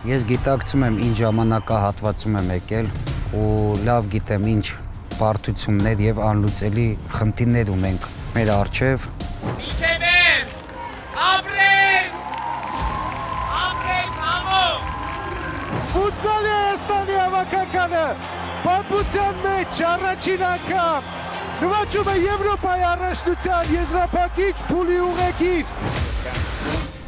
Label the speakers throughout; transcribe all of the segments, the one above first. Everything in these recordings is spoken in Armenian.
Speaker 1: Ես գիտակցում եմ ինչ ժամանակահատվածում եմ եկել ու լավ գիտեմ ինչ բարդություններ եւ անլուծելի խնդիրներ ունենք մեր առջև։
Speaker 2: Միջևեր, ապրենք, համով։
Speaker 3: Ֆուտսալի Հայաստանի հավաքականը պատմության մեջ առաջին անգամ նվաճում է Եվրոպայի առաջնության եզրափակիչ փուլի ուղեկիր։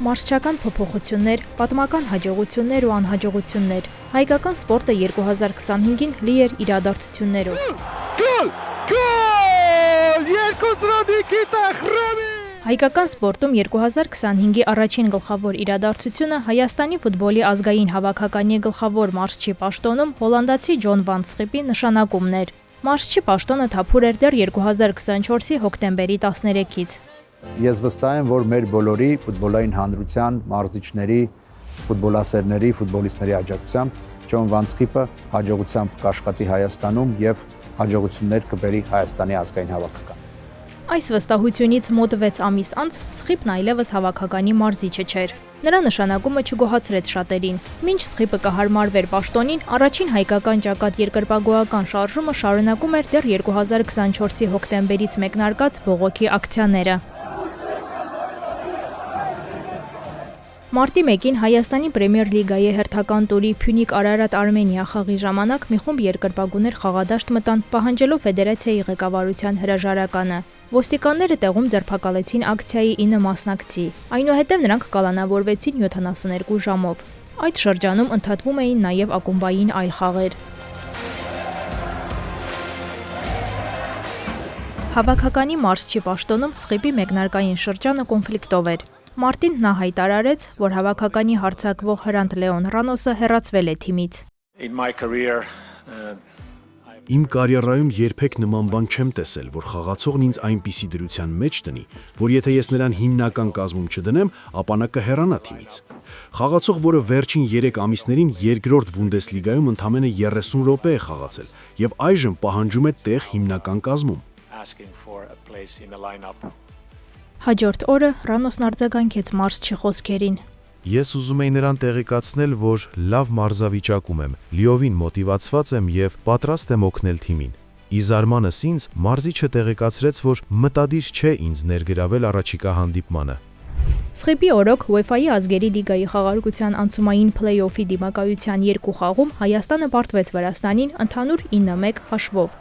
Speaker 4: Մարզչական փոփոխություններ, պատմական հաջողություններ ու անհաջողություններ։ Հայկական սպորտը 2025-ին լի էր իրադարձություններով։
Speaker 3: Գոլ! Գոլ! 2-0 Նիկիտա Խրամի։
Speaker 4: Հայկական սպորտում 2025-ի առաջին գլխավոր իրադարձությունը Հայաստանի ֆուտբոլի ազգային հավաքականի գլխավոր մարզչի պաշտոնում հոլանդացի Ջոն Վան Սխիպի նշանակումն էր։ Մարզչի պաշտոնը թափուր էր դեռ 2024-ի հոկտեմբերի 13-ից։
Speaker 5: Ես վստահ եմ, որ մեր բոլորի ֆուտբոլային հանրության, մարզիչների, ֆուտբոլասերների, ֆուտբոլիստների աջակցությամբ Ջոն Վան Սխիպը հաջողությամբ կաշխատի Հայաստանում եւ հաջողություններ կբերի Հայաստանի ազգային հավաքական։
Speaker 4: Այս վստահությունից մոտ 6 ամիս անց Սխիպն այլևս հավաքականի մարզիչը չէր։ Նրա նշանակումը չգոհացրեց շատերին։ Մինչ Սխիպը կհարմարվեր պաշտոնին, առաջին հայկական ճակատ երկրպագուական շարժումը շարունակում էր դեռ 2024-ի հոկտեմբերից մեկնարկած բողոքի ակցիաները։ Մարտի 1-ին Հայաստանի Պրեմիեր լիգայի հերթական տուրի Փյունիկ-Արարատ-Արմենիա խաղի ժամանակ մի խումբ երկրպագուներ խաղադաշտ մտան, պահանջելով ֆեդերացիայի ղեկավարության հրաժարականը։ Ոստիկանները տեղում ձերբակալեցին ակցիայի 9 մասնակցի։ Այնուհետև նրանք կալանավորվեցին 72 ժամով։ Այդ շրջանում ընդհատվում էին նաև ակումբային այլ խաղեր։ Հավաքականի մարզչի պաշտոնում Սխիպի մեկնարկային շրջանը կոնֆլիկտով էր։ Մարտին նա հայտարարեց, որ հավաքականի հարձակվող Հրանտ Լեոն Ռանոսը հեռացվել է թիմից։
Speaker 6: Իմ կարիերայում երբեք նման բան չեմ տեսել, որ խաղացողն ինձ այնպիսի դրության մեջ տնի, որ եթե ես նրան հիմնական կազմում չդնեմ, ապա նա կհեռանա թիմից։ Խաղացող, որը վերջին 3 ամիսներին երկրորդ Բունդեսլիգայում ընդամենը 30 րոպե է խաղացել եւ այժմ պահանջում է տեղ հիմնական կազմում։
Speaker 4: Հաջորդ օրը Ռանոսն արձագանքեց մարզչի խոսքերին։
Speaker 7: Ես ուզում եի նրան տեղեկացնել, որ լավ մարզավիճակում եմ, լիովին մոտիվացված եմ եւ պատրաստ եմ օգնել թիմին։ Ի զարմանս ինձ, մարզիչը տեղեկացրեց, որ մտադիր չէ ինձ ներգրավել առաջիկա հանդիպմանը։
Speaker 4: Սխիպի օրոք UEFA-ի ազգերի լիգայի խաղարկության անցումային փլեյ-օֆի դիմակայության 2 խաղում Հայաստանը պարտվեց Վրաստանին ընդհանուր 9-1 հաշվով։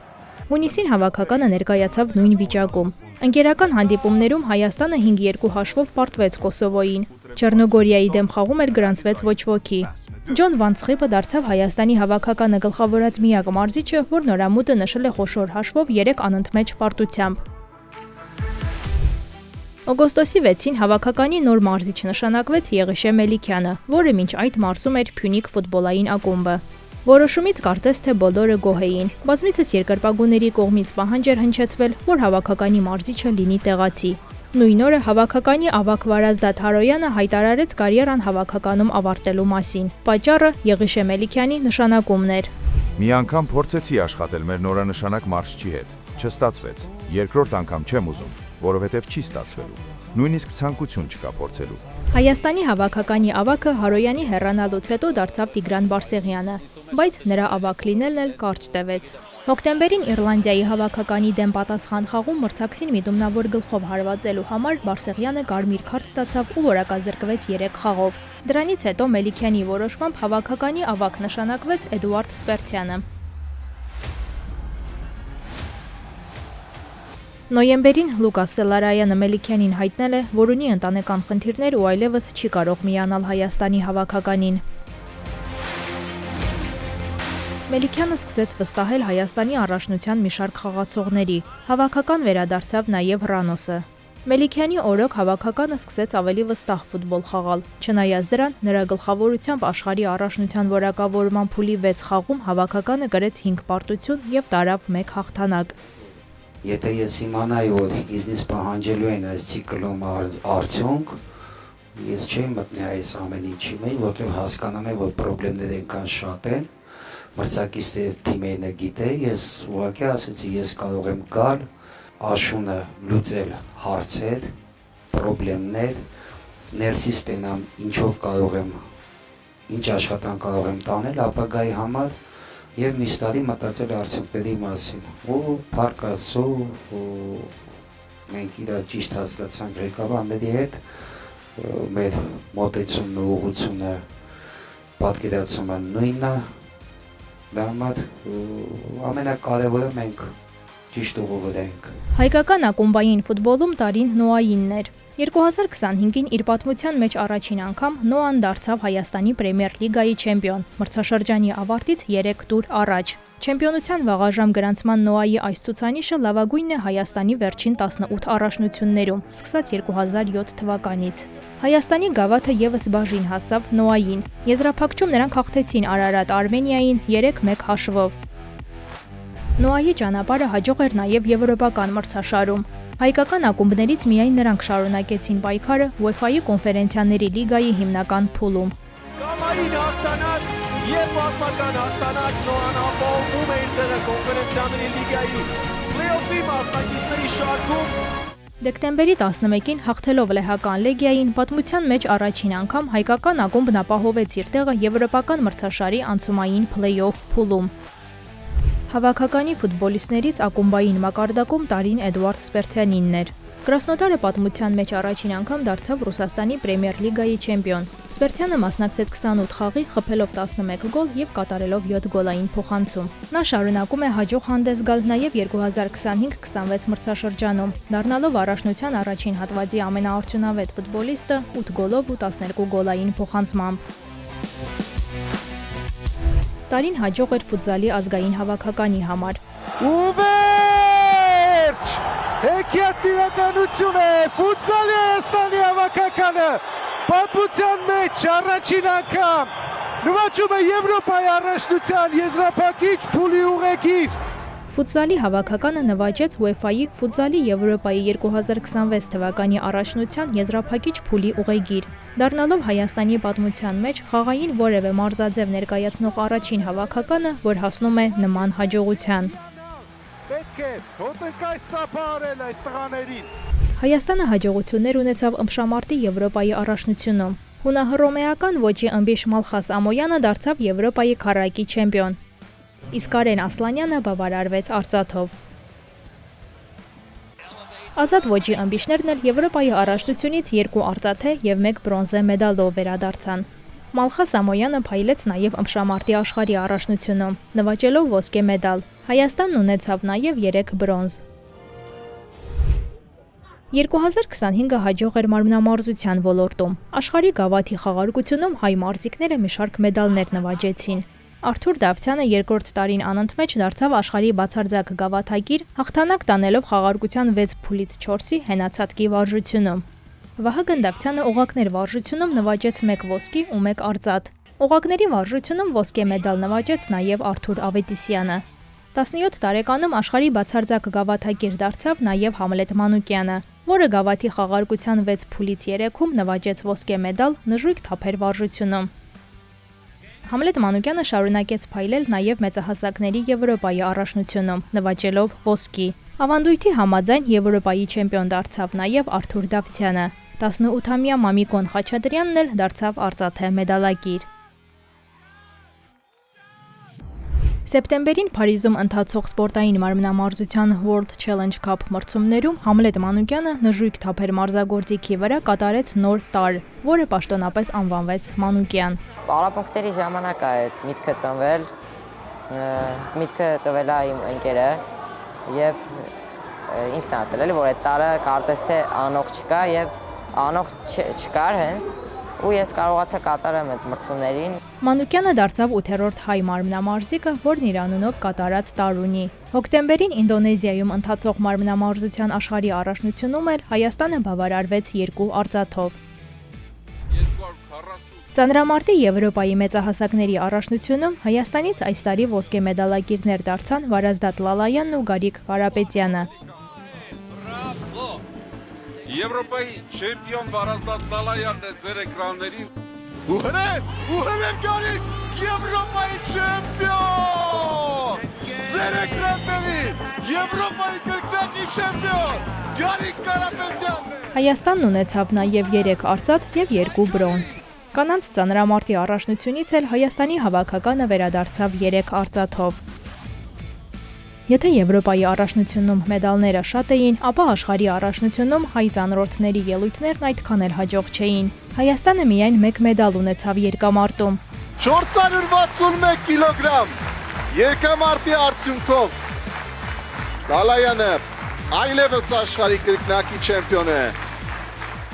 Speaker 4: Հունիսին հավաքականը ներկայացավ նույն վիճակում։ Ընկերական հանդիպումներում Հայաստանը 5-2 հաշվով պարտվեց Կոսովոյին։ Չեռնոգորիայի դեմ խաղում էլ գրանցվեց ոչ ոքի։ Ջոն Վան Սխիպը դարձավ Հայաստանի հավաքականը գլխավորած միակ մարզիչը, որ նորամուտը նշել է խոշոր հաշվով 3 անընդմեջ պարտությամբ։ Օգոստոսի 6-ին հավաքականի նոր մարզիչ նշանակվեց Եղիշե Մելիքյանը, որը մինչ այդ մարզում էր Փյունիկ ֆուտբոլային ակումբը։ Որոշումից կարծես թե բոլորը գոհ էին։ Բազմիցս երկրպագուների կողմից պահանջ էր հնչեցվել, որ հավաքականի մարզիչը լինի տեղացի։ Նույն օրը հավաքականի ավագ Վարազդատ Հարոյանը հայտարարեց կարիերան հավաքականում ավարտելու մասին։ Պատճառը Եղիշե Մելիքյանի նշանակումն էր։
Speaker 7: Մի անգամ փորձեցի աշխատել մեր նորանշանակ մարզչի հետ։ Չստացվեց։ Երկրորդ անգամ չեմ ուզում, որովհետև չի ստացվելու։ Նույնիսկ ցանկություն չկա փորձելու։
Speaker 4: Հայաստանի հավաքականի ավագը Հարոյանի հեռանալուց հետո դարձավ Տիգրան Բարսեղյանը, բայց նրա ավագ լինելն էլ կարճ տևեց։ Հոկտեմբերին Իռլանդիայի հավաքականի դեմ պատասխան խաղում մրցակցին միտումնավոր գլխով հարվածելու համար Բարսեղյանը կարմիր քարտ ստացավ ու որակազրկվեց 3 խաղով։ Դրանից հետո Մելիքյանի որոշմամբ հավաքականի ավագ նշանակվեց Էդուարդ Սպերցյանը։ Նոյեմբերին Լուկաս Սելարայանը Մելիքյանին հայտնել է, որ ունի ընտանեկան խնդիրներ ու այլևս չի կարող միանալ Հայաստանի հավաքականին։ Մելիքյանը սկսեց վստահել Հայաստանի առաջնության մի շարք խաղացողների, հավաքական վերադարձավ նաև Ռանոսը։ Մելիքյանի օրոք հավաքականը սկսեց ավելի վստահ ֆուտբոլ խաղալ, չնայած դրան նրա գլխավորությամբ աշխարհի առաջնության որակավորման փուլի 6 խաղում հավաքականը գրեց 5 պարտություն եւ տարավ 1 հաղթանակ։
Speaker 1: Եթե ես իմանայի, որ ինձնից պահանջելու են այս ցիկլում արդյունք, ես չեմ մտնի այս ամեն ինչի մեջ, որտեղ հասկանում եմ, որ խնդիրները այնքան շատ են, մրցակիցների թիմերը գիտե, ես ուղղակի ասեցի, ես կարող եմ գալ, աշունը լուծել հարցեր, խնդիրներ, ներսից տենամ ինչով կարող եմ ինչ աշխատանք կարող եմ տանել ապագայի համար եւ միշտ տարի մտածել արդյունքների մասին։ Ու փառք Աստծո, մենք իրար ճիշտ հասկացանք ղեկավարների հետ, մեր մոտեցումն ու ուղղությունը պատկերացումը նույնն է, դա համար ամենակարևորը մենք ճիշտ ուղղով ենք։
Speaker 4: Հայկական ակումբային ֆուտբոլում տարին Նոայինն էր։ 2025-ին իր պատմության մեջ առաջին անգամ Նոան դարձավ Հայաստանի Պրեմիեր լիգայի չեմպիոն, մրցաշրջանի ավարտից 3 տուր առաջ։ Չեմպիոնության վաղաժամ գրանցման Նոայի այս ցուցանիշը լավագույնն է Հայաստանի վերջին 18 առաջնություններում, սկսած 2007 թվականից։ Հայաստանի գավաթը եւս բաժին հասավ Նոային։ Եզրափակչում նրանք հաղթեցին Արարատ Արմենիային 3-1 հաշվով։ Նոայի ճանապարհը հաջող էր նաև եվրոպական մրցաշարում։ Հայկական ակումբներից միայն նրանք շարունակեցին պայքարը UEFA-ի կոնֆերենցիաների լիգայի հիմնական փուլում։
Speaker 3: Կամային հաղթանակ եւ պատմական հաղթանակ Նոան ապահովում է իր տեղը կոնֆերենցիաների լիգայի պլեյոֆի մասնակիցների շարքում։
Speaker 4: Դեկտեմբերի 11-ին հաղթելով լեհական Լեգիային պատմության մեջ առաջին անգամ հայկական ակումբն ապահովեց իր տեղը եվրոպական մրցաշարի անցումային փլեյոֆ փուլում։ Հավաքականի ֆուտբոլիստներից ակումբային մակարդակում տարին Էդուարդ Սպերցյանինն էր։ Կրասնոդարը պատմության մեջ առաջին անգամ դարձավ Ռուսաստանի Պրեմիեր լիգայի չեմպիոն։ Սպերցյանը մասնակցեց 28 խաղի, խփելով 11 գոլ եւ կատարելով 7 գոլային փոխանցում։ Նա շարունակում է հաջող հանդես գալ նաեւ 2025-26 մրցաշրջանում, դառնալով առաջնության առաջին հատվածի ամենաարդյունավետ ֆուտբոլիստը 8 գոլով ու 12 գոլային փոխանցմամբ։ Տարին հաջող էր ֆուտզալի ազգային հավաքականի համար։
Speaker 3: Ու վերջ! Հեքիաթ իրականություն է ֆուտզալի Հայաստանի հավաքականը պատմության մեջ առաջին անգամ նվաճում է Եվրոպայի առաջնության եզրափակիչ փուլի ուղեկիր։
Speaker 4: Ֆուտզալի հավաքականը նվաճեց UEFA-ի ֆուտզալի Եվրոպայի 2026 թվականի առաջնության եզրափակիչ փուլի ուղեգիր, դառնալով Հայաստանի պատմության մեջ խաղային որևէ մարզաձև ներկայացնող առաջին հավաքականը, որ հասնում է նման հաջողության։
Speaker 3: Պետք է հոտնկայս ծափարել այս տղաներին։
Speaker 4: Հայաստանը հաջողություններ ունեցավ ըմբշամարտի Եվրոպայի առաջնությունում։ Հունահռոմեական ոճի ըմբիշ Մալխաս Ամոյանը դարձավ Եվրոպայի քառակի չեմպիոն։ Իսկ Արեն Ասլանյանը բավարարվեց արծաթով։ Ազատ ոճի ըմբիշներն էլ Եվրոպայի առաջնությունից 2 արծաթե եւ 1 բրոնզե մեդալով վերադարձան։ Մալխաս Ամոյանը փայլեց նաեւ ըմբշամարտի աշխարհի առաջնությունում, նվաճելով ոսկե մեդալ։ Հայաստանն ունեցավ նաեւ 3 բրոնզ։ 2025-ը հաջող էր մարմնամարզության ոլորտում։ Աշխարհի գավաթի խաղարկությունում հայ մարզիկները մի շարք մեդալներ նվաճեցին։ Արթուր Դավթյանը երկրորդ տարին անընդմեջ դարձավ աշխարհի բացարձակ գավաթագիր, հաղթանակ տանելով խաղարկության 6 փուլից 4-ի հենացածկի վարժությունում։ Վահագն Դավթյանը օղակներ վարժությունում նվաճեց 1 ոսկի ու 1 արծաթ։ Օղակների վարժությունում ոսկե մեդալ նվաճեց նաև Արթուր Ավետիսյանը։ 17 տարեկանում աշխարհի բացարձակ գավաթագիր դարձավ նաև Համլետ Մանուկյանը, որը գավաթի խաղարկության 6 փուլից 3-ում նվաճեց ոսկե մեդալ նժույգ թափեր վարժությունում։ Համլետ Մանուկյանը շարունակեց փայլել նաև մեծահասակների Եվրոպայի առաջնությունում, նվաճելով ոսկի։ Ավանդույթի համաձայն Եվրոպայի չեմպիոն դարձավ նաև Արթուր Դավթյանը։ 18-ամյա Մամիկոն Խաչատրյանն էլ դարձավ արծաթե մեդալակիր։ Սեպտեմբերին Փարիզում ընթացող սպորտային մարմնամարզության World Challenge Cup մրցումներում Համլետ Մանուկյանը նժույգ թափեր մարզագործիքի վրա կատարեց նոր տարր, որը պաշտոնապես անվանվեց Մանուկյան։
Speaker 8: Պարապմունքների ժամանակ է այդ միտքը ծնվել, միտքը տվել է իմ ընկերը եւ ինքն ասել էլի, որ այդ տարը կարծես թե անող չկա եւ անող չկար հենց ու ես կարողացա կատարեմ այդ մրցումներին։
Speaker 4: Մանուկյանը դարձավ 8-րդ հայ մարմնամարզիկը, որն իր անունով կատարած տարր ունի։ Հոկտեմբերին Ինդոնեզիայում ընթացող մարմնամարզության աշխարհի առաջնությունում էլ Հայաստանը բավարարվեց 2 արծաթով։ Ծանրամարտի Եվրոպայի մեծահասակների առաջնությունում Հայաստանից այս տարի ոսկե մեդալակիրներ դարձան Վարազդատ Լալայանն ու Գարիկ Կարապետյանը։
Speaker 3: Եվրոպայի չեմպիոն Վարազդատ Լալայանն է ձեր էկրաններին։ Ուհրեն Գարիկ, Եվրոպայի չեմպիոն։ Ձեր էկրաններին Եվրոպայի կրկնակի չեմպիոն Գարիկ Կարապետյանն է։
Speaker 4: Հայաստանն ունեցավ նաև 3 արծաթ եւ 2 բրոնզ։ Կանանց ծանրամարտի առաջնությունից էլ Հայաստանի հավաքականը վերադարձավ 3 արծաթով։ Եթե Եվրոպայի առաջնությունում մեդալները շատ էին, ապա աշխարհի առաջնությունում հայ ծանրորդների ելույթներն այդքան էլ հաջող չէին։ Հայաստանը միայն 1 մեդալ ունեցավ երկամարտում։
Speaker 3: 461 կիլոգրամ երկամարտի արդյունքով Լալայանը այլևս աշխարհի կրկնակի չեմպիոն է։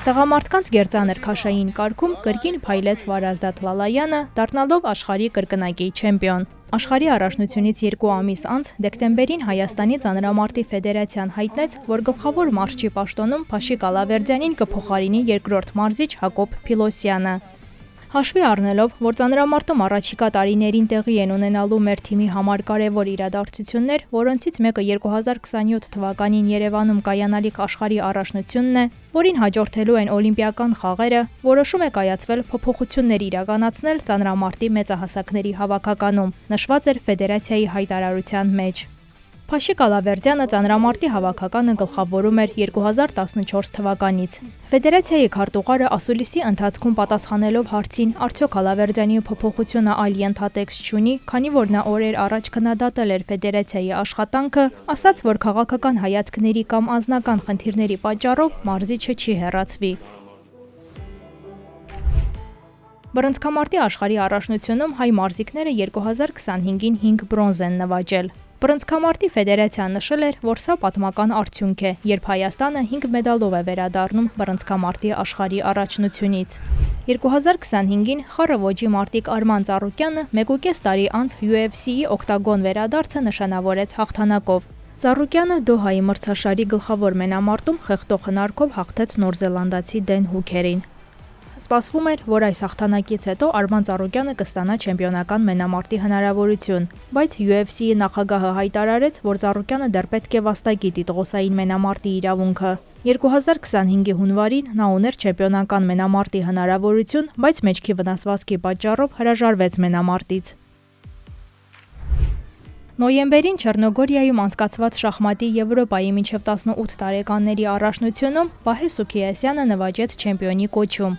Speaker 4: Տղամարդկանց գերծանր քաշային կարգում կրկին փայլեց Վարազդատ Լալայանը, դառնալով աշխարհի կրկնակի չեմպիոն։ Աշխարհի առաջնությունից 2 ամիս անց դեկտեմբերին Հայաստանի ծանրամարտի ֆեդերացիան հայտնեց, որ գլխավոր մարզչի պաշտոնում Փաշիկ Ալավերդյանին կփոխարինի երկրորդ մարզիչ Հակոբ Փիլոսյանը։ Հաշվի առնելով, որ ծանրամարտում առաջիկա տարիներին տեղի են ունենալու մեր թիմի համար կարևոր իրադարձություններ, որոնցից մեկը 2027 թվականին Երևանում կայանալիք աշխարհի առաջնությունն է, որին հաջորդելու են օլիմպիական խաղերը, որոշում է կայացվել փոփոխություններ իրականացնել ծանրամարտի մեծահասակների հավաքականում, նշված էր ֆեդերացիայի հայտարարության մեջ։ Փաշիկ Ալավերդյանը ծանրամարտի հավաքականը գլխավորում էր 2014 թվականից։ Ֆեդերացիայի քարտուղարը ասուլիսի ընթացքում պատասխանելով հարցին, արդյոք Ալավերդյանի փոփոխությունը այլ ենթատեքստ չունի, քանի որ նա օրեր առաջ քննադատել էր ֆեդերացիայի աշխատանքը, ասաց, որ քաղաքական հայացքների կամ անձնական խնդիրների պատճառով մարզիչը չի հեռացվի։ Բռնցքամարտի աշխարհի առաջնությունում հայ մարզիկները 2025-ին 5 բրոնզ են նվաճել։ Բռնցքամարտի ֆեդերացիան նշել էր, որ սա պատմական արդյունք է, երբ Հայաստանը 5 մեդալով է վերադառնում բռնցքամարտի աշխարհի առաջնությունից։ 2025-ին խառը ոճի մարտիկ Արման Ծառուկյանը 1.5 տարի անց UFC-ի օկտագոն վերադարձը նշանավորեց հաղթանակով։ Ծառուկյանը Դոհայի մրցաշարի գլխավոր մենամարտում խեղդող հնարքով հաղթեց նորզելանդացի Դեն Հուքերին։ Սպասվում էր, որ այս հաղթանակից հետո Արման Ծառուկյանը կստանա չեմպիոնական մենամարտի հնարավորություն, բայց UFC-ի նախագահը հայտարարեց, որ Ծառուկյանը դեռ պետք է վաստակի տիտղոսային մենամարտի իրավունքը։ 2025-ի հունվարին նա ուներ չեմպիոնական մենամարտի հնարավորություն, բայց մեջքի վնասվածքի պատճառով հրաժարվեց մենամարտից։ Նոյեմբերին Չեռնոգորիայում անցկացված շախմատի Եվրոպայի մինչև 18 տարեկանների առաջնությունում Վահե Սուքիասյանը նվաճեց չեմպիոնի կոչում։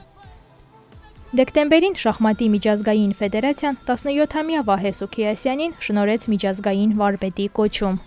Speaker 4: Դեկտեմբերին շախմատի միջազգային ֆեդերացիան 17-ամյա Վահե Սուքիասյանին շնորհեց միջազգային վարպետի կոչում։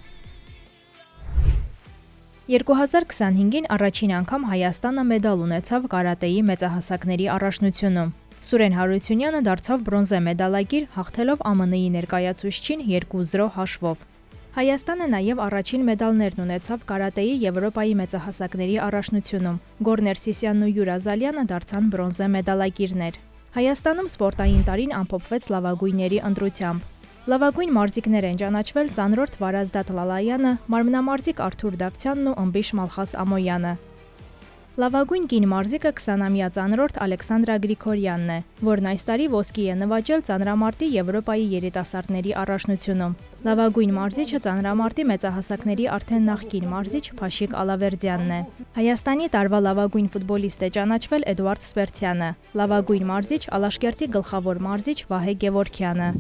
Speaker 4: 2025-ին առաջին անգամ Հայաստանը մեդալ ունեցավ կարատեի մեծահասակների առաջնությունում։ Սուրեն Հարությունյանը դարձավ բրոնզե մեդալակիր, հաղթելով ԱՄՆ-ի ներկայացուցչին 2-0 հաշվով։ Հայաստանը նաև առաջին մեդալներն ունեցավ կարատեի Եվրոպայի մեծահասակների առաջնությունում։ Գոռ Ներսիսյանն ու Յուրա Զալյանը դարձան բրոնզե մեդալակիրներ։ Հայաստանում սպորտային տարին ամփոփվեց լավագույնների ընտրությամբ։ Լավագույն մարզիկներ են ճանաչվել ծանրորդ Վարազդատ Լալայանը, մարմնամարզիկ Արթուր Դավթյանն ու ըմբիշ Մալխաս Ամոյանը։ Լավագույն կին մարզիկը 20-ամյա ծանրորդ Ալեքսանդրա Գրիգորյանն է, որն այս տարի ոսկի է նվաճել ծանրամարտի Եվրոպայի երիտասարդների առաջնությունում։ Լավագույն մարզիչը ծանրամարտի մեծահասակների արդեն նախկին մարզիչ Փաշիկ Ալավերդյանն է։ Հայաստանի տարվա լավագույն ֆուտբոլիստ է ճանաչվել Էդուարդ Սվերցյանը, լավագույն մարզիչ Ալաշկերտի գլխավոր մարզիչ Վահե Գևորգյանը։